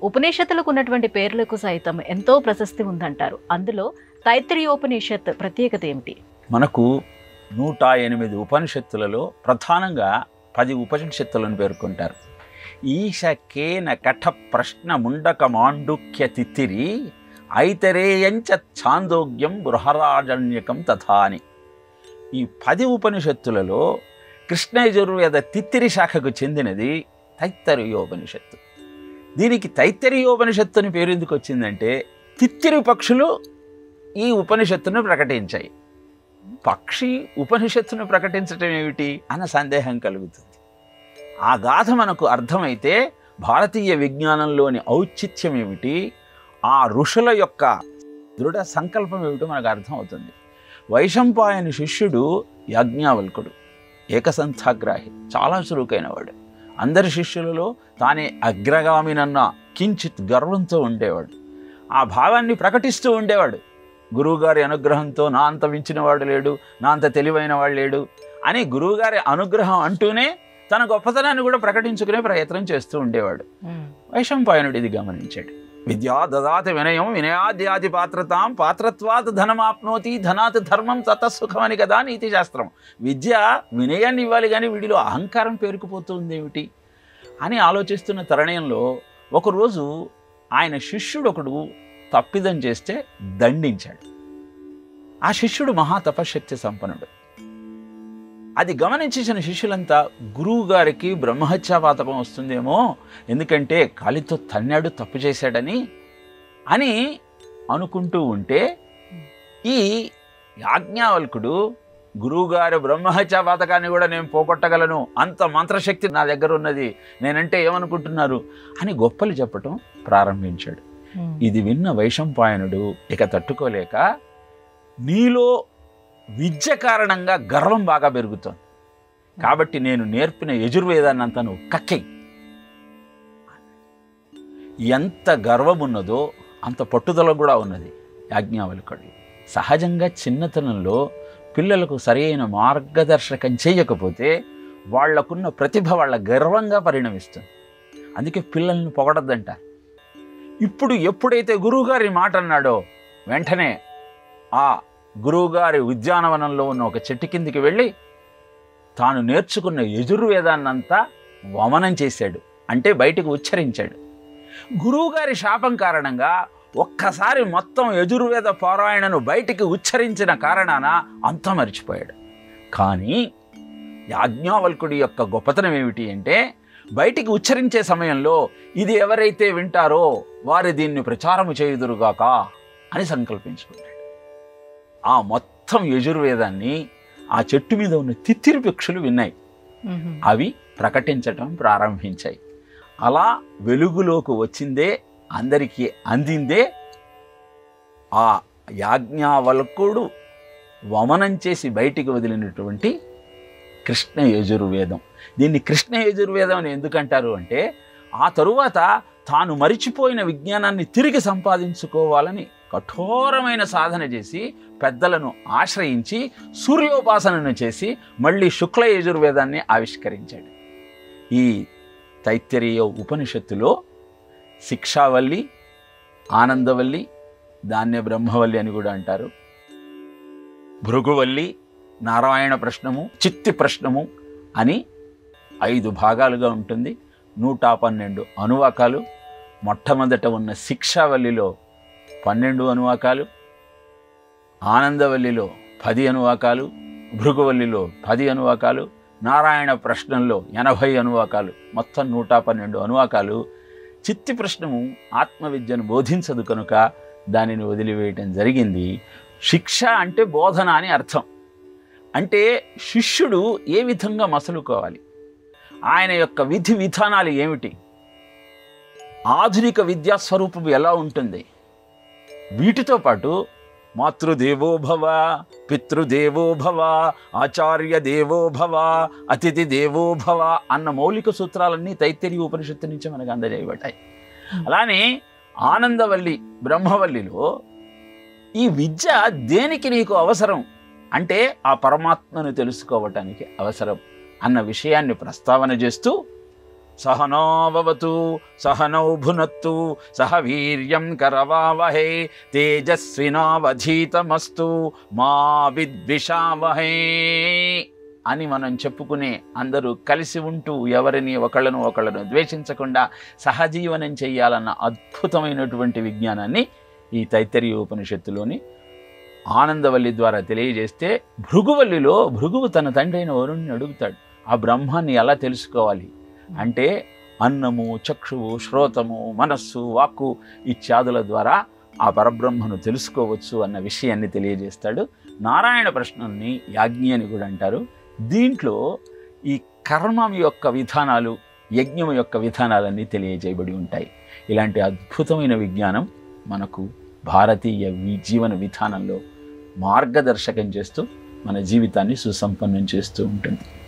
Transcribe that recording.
ఉపనిషత్తులకు ఉన్నటువంటి పేర్లకు సైతం ఎంతో ప్రశస్తి ఉందంటారు. అందులో తైత్తిరీయోపనిషత్ ప్రత్యేకత ఏమిటి? మనకు 108 ఉపనిషత్తులలో ప్రధానంగా 10 ఉపనిషత్తులను పేర్కొంటారు. ఈశ కేన కఠ ప్రశ్న ముండక మాండుక్య తిత్తిరి ఐతరేయంచ ఛాందోగ్యం బృహరాజన్యకం తథా అని. ఈ 10 ఉపనిషత్తులలో కృష్ణ యజుర్వేద తిత్తిరి శాఖకు చెందినది తైత్తరీయోపనిషత్తు. దీనికి తైత్తరీయోపనిషత్తు అని పేరు ఎందుకు వచ్చిందంటే తిత్తిరి పక్షులు ఈ ఉపనిషత్తును ప్రకటించాయి. పక్షి ఉపనిషత్తును ప్రకటించటం ఏమిటి అన్న సందేహం కలుగుతుంది. ఆ గాథ మనకు అర్థమైతే భారతీయ విజ్ఞానంలోని ఔచిత్యం ఏమిటి, ఆ ఋషుల యొక్క దృఢ సంకల్పం ఏమిటో మనకు అర్థమవుతుంది. వైశంపాయని శిష్యుడు యాజ్ఞవల్కుడు, ఏకసంథాగ్రాహి, చాలా చురుకైన వాడు. అందరి శిష్యులలో తానే అగ్రగామినన్న కించిత్ గర్వంతో ఉండేవాడు. ఆ భావాన్ని ప్రకటిస్తూ ఉండేవాడు. గురువుగారి అనుగ్రహంతో నా అంత మించినవాడు లేడు, నా అంత తెలివైన వాడు లేడు అని గురువుగారి అనుగ్రహం అంటూనే తన గొప్పతనాన్ని కూడా ప్రకటించుకునే ప్రయత్నం చేస్తూ ఉండేవాడు. వైశంపాయనుడు ఇది గమనించాడు. విద్యా దదాతి వినయం వినయాద్యాది పాత్రతాం పాత్రత్వాత్ ధనమాప్నోతి ధనాత్ ధర్మం తతసుఖం అని కదా నీతి శాస్త్రం. విద్య వినయాన్ని ఇవ్వాలి, కానీ వీడిలో అహంకారం పేరుకుపోతుంది ఏమిటి అని ఆలోచిస్తున్న తరుణంలో ఒకరోజు ఆయన శిష్యుడు ఒకడు తప్పిదం చేస్తే దండించాడు. ఆ శిష్యుడు మహాతపశక్తి సంపన్నుడు. అది గమనించేసిన శిష్యులంతా గురువు గారికి బ్రహ్మహత్యాపాతకం వస్తుందేమో, ఎందుకంటే కాలితో తన్నాడు, తప్పు చేశాడని అని అనుకుంటూ ఉంటే ఈ యాజ్ఞవల్కుడు గురువుగారి బ్రహ్మహత్యాపాతకాన్ని కూడా నేను పోగొట్టగలను, అంత మంత్రశక్తి నా దగ్గర ఉన్నది, నేనంటే ఏమనుకుంటున్నారు అని గొప్పలు చెప్పటం ప్రారంభించాడు. ఇది విన్న వైశంపాయనుడు ఇక తట్టుకోలేక, నీలో విద్య కారణంగా గర్వం బాగా పెరుగుతోంది, కాబట్టి నేను నేర్పిన యజుర్వేదాన్ని అంతా నువ్వు కక్కేయి. ఎంత గర్వం ఉన్నదో అంత పట్టుదల కూడా ఉన్నది యాజ్ఞవల్కుడు. సహజంగా చిన్నతనంలో పిల్లలకు సరైన మార్గదర్శకం చేయకపోతే వాళ్లకున్న ప్రతిభ వాళ్ళ గర్వంగా పరిణమిస్తుంది. అందుకే పిల్లల్ని పొగడద్దంటారు. ఇప్పుడు ఎప్పుడైతే గురువుగారి మాట అన్నాడో వెంటనే ఆ గురువుగారి ఉద్యానవనంలో ఉన్న ఒక చెట్టు కిందికి వెళ్ళి తాను నేర్చుకున్న యజుర్వేదాన్నంతా వమనం చేశాడు, అంటే బయటకు ఉచ్చరించాడు. గురువుగారి శాపం కారణంగా ఒక్కసారి మొత్తం యజుర్వేద పారాయణను బయటికి ఉచ్చరించిన కారణాన అంతా మర్చిపోయాడు. కానీ యాజ్ఞవల్కుడి యొక్క గొప్పతనం ఏమిటి అంటే బయటికి ఉచ్చరించే సమయంలో ఇది ఎవరైతే వింటారో వారు దీన్ని ప్రచారము చేయుదురుగాక అని సంకల్పించుకున్నాడు. ఆ మొత్తం యజుర్వేదాన్ని ఆ చెట్టు మీద ఉన్న తిత్తిరి పక్షులు విన్నాయి, అవి ప్రకటించటం ప్రారంభించాయి. అలా వెలుగులోకి వచ్చిందే, అందరికీ అందిందే ఆ యాజ్ఞవల్కుడు వమనం చేసి బయటికి వదిలినటువంటి కృష్ణ యజుర్వేదం. దీన్ని కృష్ణ యజుర్వేదం అని ఎందుకంటారు అంటే ఆ తరువాత తాను మరిచిపోయిన విజ్ఞానాన్ని తిరిగి సంపాదించుకోవాలని కఠోరమైన సాధన చేసి పెద్దలను ఆశ్రయించి సూర్యోపాసనను చేసి మళ్ళీ శుక్ల యజుర్వేదాన్ని ఆవిష్కరించాడు. ఈ తైత్తరీయ ఉపనిషత్తులో శిక్షావల్లి, ఆనందవల్లి, దాన్నే బ్రహ్మవల్లి అని కూడా అంటారు, భృగువల్లి, నారాయణ ప్రశ్నము, చిత్తి ప్రశ్నము అని 5 భాగాలుగా ఉంటుంది. 112 అనువాకాలు. మొట్టమొదట ఉన్న శిక్షావల్లిలో 12 అనువాకాలు, ఆనందవల్లిలో 10 అనువాకాలు, భృగువల్లిలో 10 అనువాకాలు, నారాయణ ప్రశ్నంలో 80 అనువాకాలు, మొత్తం 112 అనువాకాలు. చిత్తి ప్రశ్నము ఆత్మవిద్యను బోధించదు కనుక దానిని వదిలివేయటం జరిగింది. శిక్ష అంటే బోధన అని అర్థం. అంటే శిష్యుడు ఏ విధంగా మసలుకోవాలి, ఆయన యొక్క విధి విధానాలు ఏమిటి, ఆధునిక విద్యాస్వరూపం ఎలా ఉంటుంది, వీటితో పాటు మాతృదేవోభవ, పితృదేవోభవ, ఆచార్య దేవోభవ, అతిథి దేవోభవ అన్న మౌలిక సూత్రాలన్నీ తైత్తరీయ ఉపనిషత్తు నుంచి మనకు అందజేయబడ్డాయి. అలానే ఆనందవల్లి, బ్రహ్మవల్లిలో ఈ విద్య దేనికి నీకు అవసరం అంటే ఆ పరమాత్మను తెలుసుకోవటానికి అవసరం అన్న విషయాన్ని ప్రస్తావన చేస్తూ సహనో భవతు సహనౌ భునత్తు సహ వీర్యం కరవావహే తేజస్వినావధీతమస్తు మా విద్విషావహే అని మనం చెప్పుకునే అందరూ కలిసి ఉంటూ ఎవరిని ఒకళ్ళను ద్వేషించకుండా సహజీవనం చేయాలన్న అద్భుతమైనటువంటి విజ్ఞానాన్ని ఈ తైత్తరీయ ఉపనిషత్తులోని ఆనందవల్లి ద్వారా తెలియజేస్తే భృగువు తన తండ్రి అయిన వరుణ్ణి అడుగుతాడు, ఆ బ్రహ్మాన్ని ఎలా తెలుసుకోవాలి అంటే అన్నము, చక్షువు, శ్రోతము, మనస్సు, వాక్కు ఇత్యాదుల ద్వారా ఆ పరబ్రహ్మను తెలుసుకోవచ్చు అన్న విషయాన్ని తెలియజేస్తాడు. నారాయణ ప్రశ్నల్ని యాజ్ఞి అని కూడా అంటారు. దీంట్లో ఈ కర్మం యొక్క విధానాలు, యజ్ఞం యొక్క విధానాలన్నీ తెలియజేయబడి ఉంటాయి. ఇలాంటి అద్భుతమైన విజ్ఞానం మనకు భారతీయ జీవన విధానంలో మార్గదర్శకం చేస్తూ మన జీవితాన్ని సుసంపన్నం చేస్తూ ఉంటుంది.